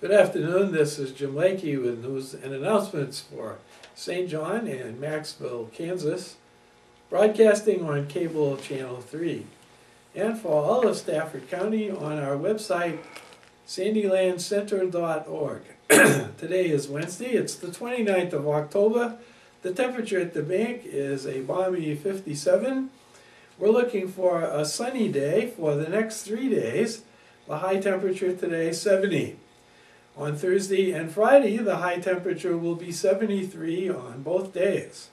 Good afternoon, this is Jim Lakey with news and announcements for St. John and Maxville, Kansas, broadcasting on cable channel 3, and for all of Stafford County on our website, sandylandcenter.org. Today is Wednesday, it's the 29th of October. The temperature at the bank is a balmy 57. We're looking for a sunny day for the next 3 days. The high temperature today, 70. On Thursday and Friday, the high temperature will be 73 on both days.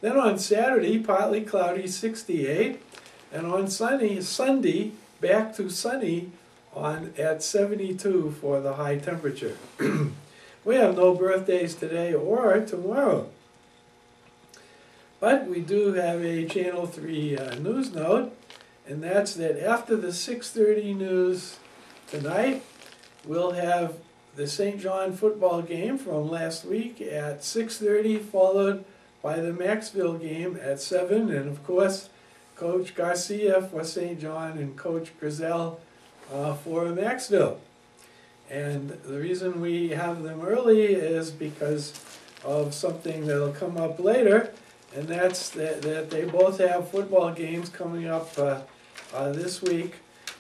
Then on Saturday, partly cloudy, 68. And on Sunday, back to sunny at 72 for the high temperature. We have no birthdays today or tomorrow. But we do have a Channel 3 news note, and that's that after the 6:30 news tonight, we'll have the St. John football game from last week at 6:30, followed by the Maxville game at 7, and of course, Coach Garcia for St. John and Coach Grizel for Maxville. And the reason we have them early is because of something that'll come up later, and that's that they both have football games coming up this week.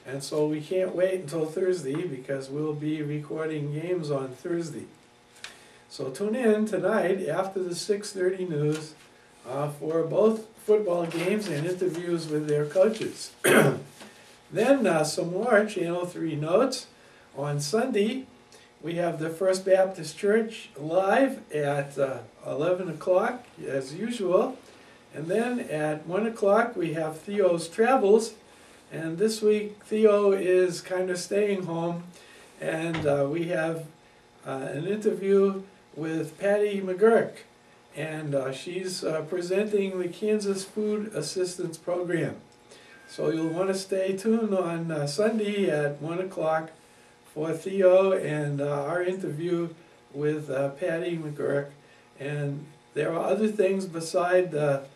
And so we can't wait until Thursday because we'll be recording games on Thursday. So tune in tonight after the 6:30 news for both football games and interviews with their coaches. Then some more Channel 3 notes. On Sunday, we have the First Baptist Church live at 11 o'clock as usual. And then at 1 o'clock we have Theo's Travels. And this week, Theo is kind of staying home, and we have an interview with Patty McGurk, and she's presenting the Kansas Food Assistance Program. So you'll want to stay tuned on Sunday at 1 o'clock for Theo and our interview with Patty McGurk. And there are other things beside the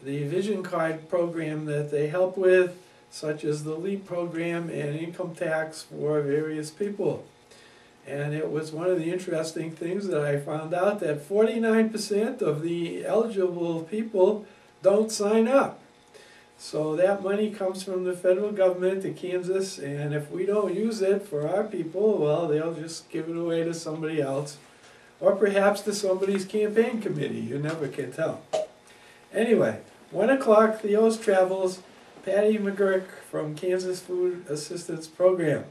Vision Card program that they help with, such as the LEAP program and income tax for various people. And it was one of the interesting things that I found out that 49% of the eligible people don't sign up. So that money comes from the federal government to Kansas, and if we don't use it for our people, well, they'll just give it away to somebody else, or perhaps to somebody's campaign committee. You never can tell. Anyway, 1 o'clock, Theo's Travels, Patty McGurk from Kansas Food Assistance Program.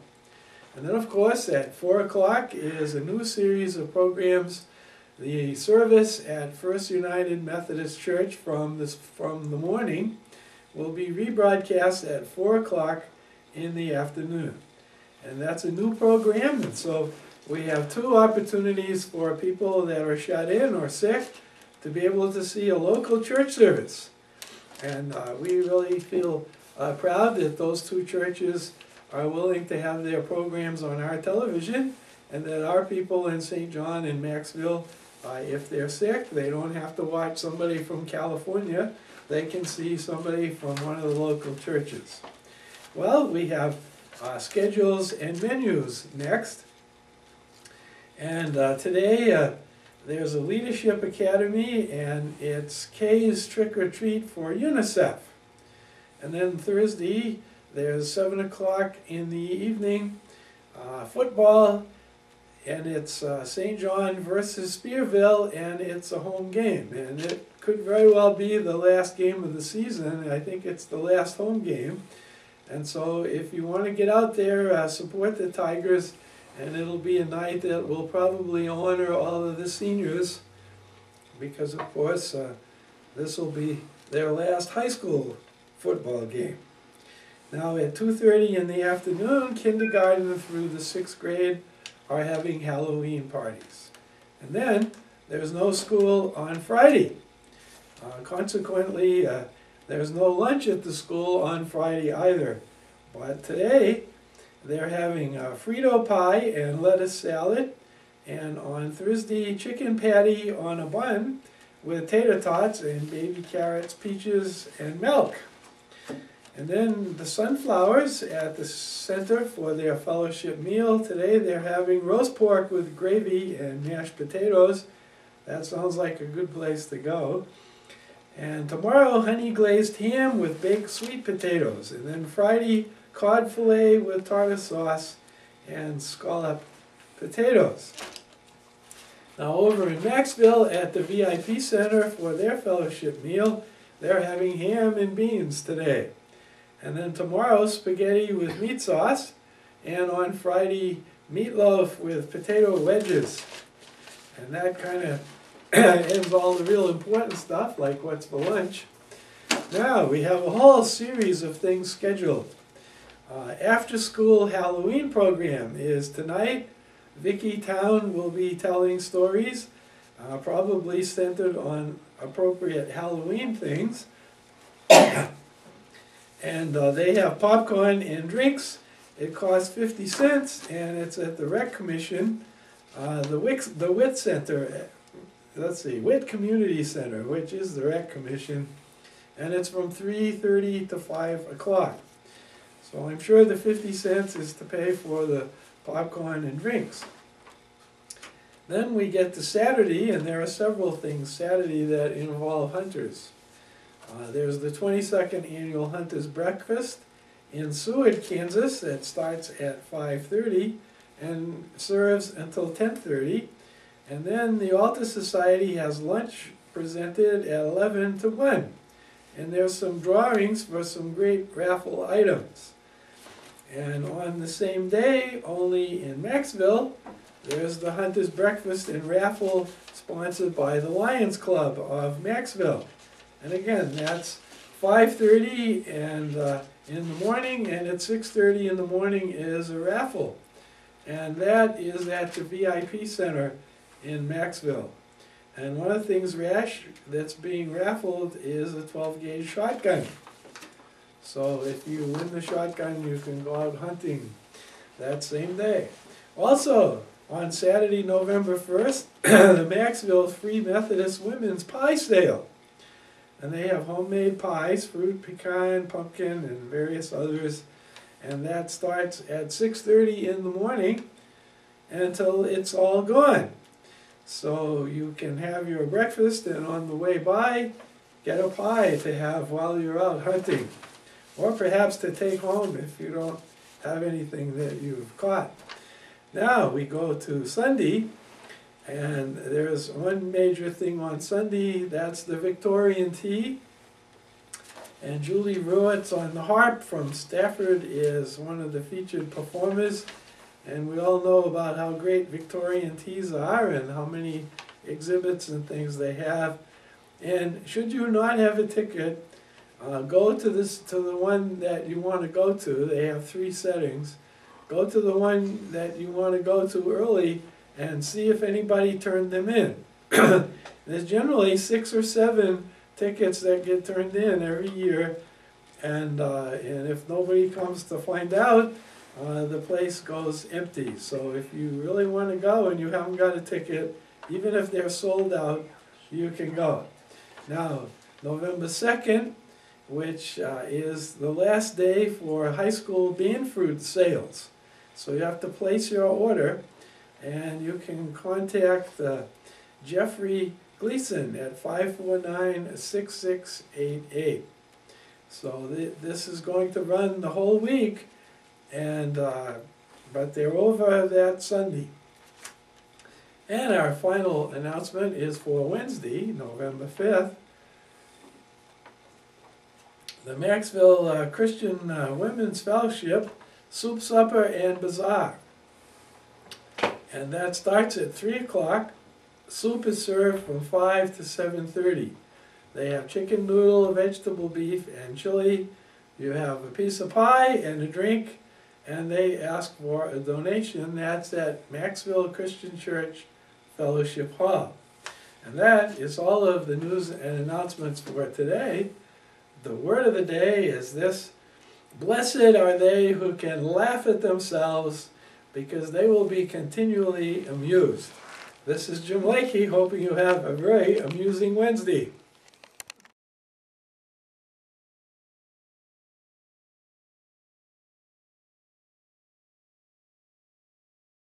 And then, of course, at 4 o'clock is a new series of programs. The service at First United Methodist Church from the morning will be rebroadcast at 4 o'clock in the afternoon. And that's a new program, and so we have 2 opportunities for people that are shut in or sick to be able to see a local church service. And we really feel proud that those 2 churches are willing to have their programs on our television, and that our people in St. John and Maxville, if they're sick, they don't have to watch somebody from California. They can see somebody from one of the local churches. Well, we have schedules and menus next. And today, there's a Leadership Academy, and it's Kay's Trick or Treat for UNICEF. And then Thursday, there's 7 o'clock in the evening, football, and it's St. John versus Spearville, and it's a home game. And it could very well be the last game of the season. I think it's the last home game. And so if you want to get out there, support the Tigers. And it'll be a night that will probably honor all of the seniors, because of course this will be their last high school football game. Now at 2:30 in the afternoon, kindergarten through the 6th grade are having Halloween parties. And then there's no school on Friday. Consequently, there's no lunch at the school on Friday either. But today, they're having Frito pie and lettuce salad, and on Thursday, chicken patty on a bun with tater tots and baby carrots, peaches, and milk. And then the Sunflowers at the center for their fellowship meal. Today they're having roast pork with gravy and mashed potatoes. That sounds like a good place to go. And tomorrow, honey glazed ham with baked sweet potatoes. And then Friday, cod fillet with tartar sauce and scallop potatoes. Now over in Maxville at the VIP Center for their fellowship meal, they're having ham and beans today. And then tomorrow, spaghetti with meat sauce, and on Friday, meatloaf with potato wedges. And that kind of ends all the real important stuff, like what's for lunch. Now, we have a whole series of things scheduled. After school Halloween program is tonight. Vicki Town will be telling stories, probably centered on appropriate Halloween things. And they have popcorn and drinks. It costs 50 cents, and it's at the Rec Commission, the WIT Center, WIT Community Center, which is the Rec Commission, and it's from 3:30 to 5 o'clock. So I'm sure the 50 cents is to pay for the popcorn and drinks. Then we get to Saturday, and there are several things Saturday that involve hunters. There's the 22nd Annual Hunters Breakfast in Seward, Kansas. That starts at 5:30 and serves until 10:30. And then the Altar Society has lunch presented at 11 to 1. And there's some drawings for some great raffle items. And on the same day, only in Maxville, there's the Hunters Breakfast and Raffle sponsored by the Lions Club of Maxville. And again, that's 5:30 and in the morning, and at 6:30 in the morning is a raffle. And that is at the VIP Center in Maxville. And one of the things that's being raffled is a 12-gauge shotgun. So if you win the shotgun, you can go out hunting that same day. Also, on Saturday, November 1st, the Maxville Free Methodist Women's Pie Sale. And they have homemade pies, fruit, pecan, pumpkin, and various others. And that starts at 6:30 in the morning until it's all gone. So you can have your breakfast, and on the way by, get a pie to have while you're out hunting. Or perhaps to take home if you don't have anything that you've caught. Now we go to Sunday. And there's one major thing on Sunday, that's the Victorian tea. And Julie Ruitt's on the harp from Stafford is one of the featured performers. And we all know about how great Victorian teas are and how many exhibits and things they have. And should you not have a ticket, go to the one that you want to go to. They have 3 settings. Go to the one that you want to go to early and see if anybody turned them in. There's generally 6 or 7 tickets that get turned in every year, and if nobody comes to find out, the place goes empty. So if you really want to go and you haven't got a ticket, even if they're sold out, you can go. Now, November 2nd, which is the last day for high school bean fruit sales. So you have to place your order. And you can contact Jeffrey Gleason at 549-6688. So this is going to run the whole week, and but they're over that Sunday. And our final announcement is for Wednesday, November 5th. The Maxville Christian Women's Fellowship Soup, Supper, and Bazaar. And that starts at 3 o'clock. Soup is served from 5 to 7:30. They have chicken noodle, vegetable beef, and chili. You have a piece of pie and a drink, and they ask for a donation. That's at Maxville Christian Church Fellowship Hall. And that is all of the news and announcements for today. The word of the day is this: blessed are they who can laugh at themselves, because they will be continually amused. This is Jim Lakey, hoping you have a very amusing Wednesday.